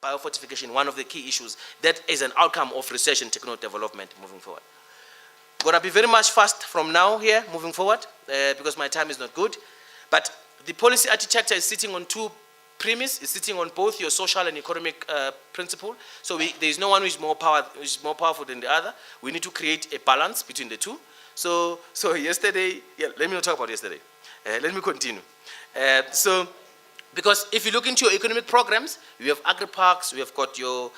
biofortification, one of the key issues that is an outcome of research and technology development moving forward. I'm going to be very much fast from now here, moving forward, because my time is not good. But the policy architecture is sitting on two premises. It's sitting on both your social and economic principle. So there is no one which is more powerful than the other. We need to create a balance between the two. So yesterday, let me not talk about yesterday. Let me continue. Because if you look into your economic programs, you have agri-parks, you have got your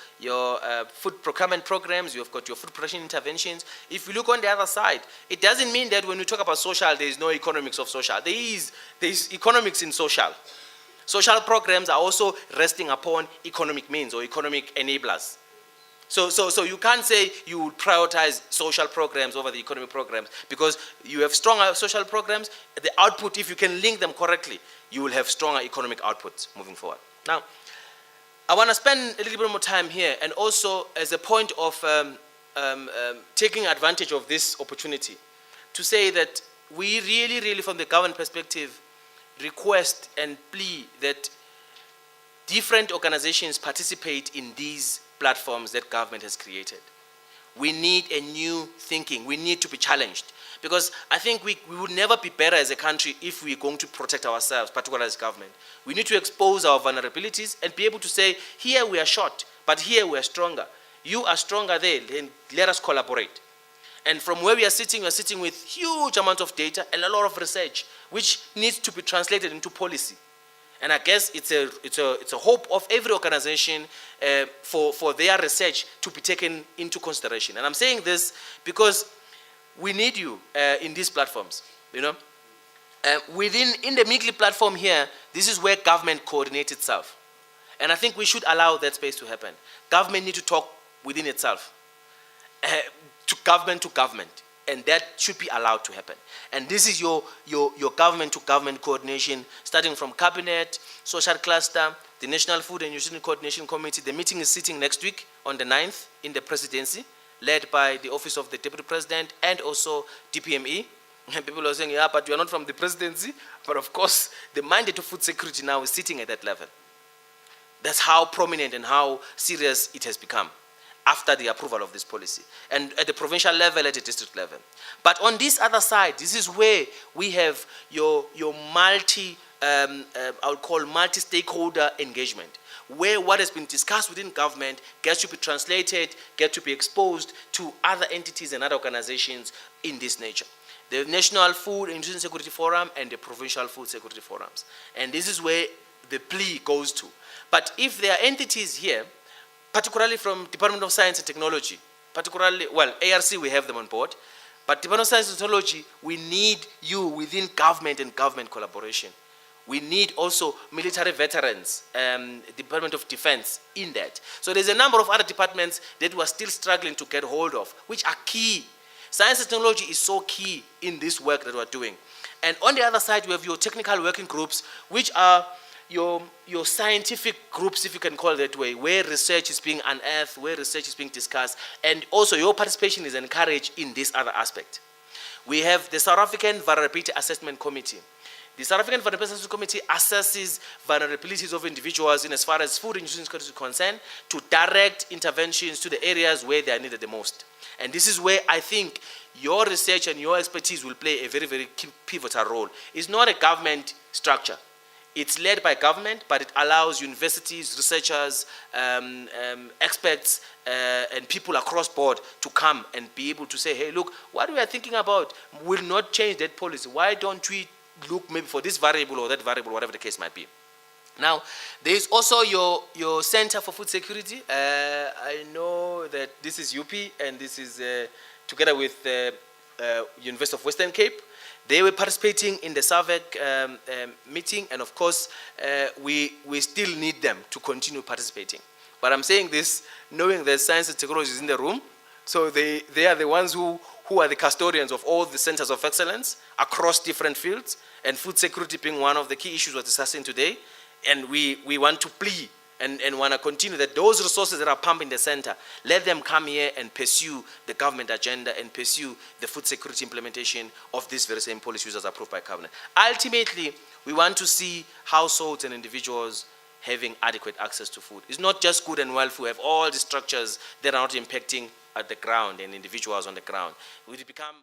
food procurement programs, you have got your food production interventions. If you look on the other side, it doesn't mean that when we talk about social, there is no economics of social. There is economics in social. Social programs are also resting upon economic means or economic enablers. So you can't say you would prioritize social programs over the economic programs, because you have stronger social programs. The output, if you can link them correctly, you will have stronger economic outputs moving forward. Now, I want to spend a little bit more time here, and also as a point of taking advantage of this opportunity to say that we really, from the government perspective, request and plea that different organizations participate in these platforms that government has created. We need a new thinking. We need to be challenged. Because I think we would never be better as a country if we're going to protect ourselves, particularly as government. We need to expose our vulnerabilities and be able to say, here we are short, but here we are stronger. You are stronger there, then let us collaborate. And from where we are sitting with huge amount of data and a lot of research, which needs to be translated into policy. And I guess it's a hope of every organization for their research to be taken into consideration. And I'm saying this because we need you in these platforms. You know, in the Meekly platform here, this is where government coordinates itself, and I think we should allow that space to happen. Government need to talk within itself, to government, and that should be allowed to happen. And this is your government-to-government coordination, starting from cabinet, social cluster, the National Food and Nutrition Coordination Committee. The meeting is sitting next week on the 9th in the presidency, led by the Office of the Deputy President and also DPME. And people are saying, yeah, but you are not from the presidency. But of course, the mandate of food security now is sitting at that level. That's how prominent and how serious it has become after the approval of this policy, and at the provincial level, at the district level. But on this other side, this is where we have your I would call multi-stakeholder engagement, where what has been discussed within government gets to be translated, gets to be exposed to other entities and other organizations in this nature. The National Food and Nutrition Security Forum and the Provincial Food Security Forums. And this is where the plea goes to. But if there are entities here, particularly from Department of Science and Technology, particularly, well, ARC, we have them on board, but Department of Science and Technology, we need you within government and government collaboration. We need also military veterans, Department of Defense in that. So there's a number of other departments that we're still struggling to get hold of, which are key. Science and technology is so key in this work that we're doing. And on the other side, we have your technical working groups, which are your scientific groups, if you can call it that way, where research is being unearthed, where research is being discussed, and also your participation is encouraged in this other aspect. We have the South African Vulnerability Assessment Committee. The South African Vulnerability Assessment Committee assesses vulnerabilities of individuals in as far as food and nutrition security is concerned, to direct interventions to the areas where they are needed the most. And this is where I think your research and your expertise will play a very, very pivotal role. It's not a government structure. It's led by government, but it allows universities, researchers, experts, and people across board to come and be able to say, hey, look, what we are thinking about will not change that policy. Why don't we look maybe for this variable or that variable, whatever the case might be. Now, there is also your Center for Food Security. I know that this is UP, and this is together with University of Western Cape. They were participating in the SAVEC meeting, and of course, we still need them to continue participating. But I'm saying this knowing that science and technology is in the room, so they are the ones who are the custodians of all the centers of excellence across different fields, and food security being one of the key issues we're discussing today. And we want to plea and want to continue that those resources that are pumped in the center, let them come here and pursue the government agenda and pursue the food security implementation of these very same policies as approved by cabinet. Ultimately, we want to see households and individuals having adequate access to food. It's not just good and well if we have all the structures that are not impacting at the ground and individuals on the ground. We become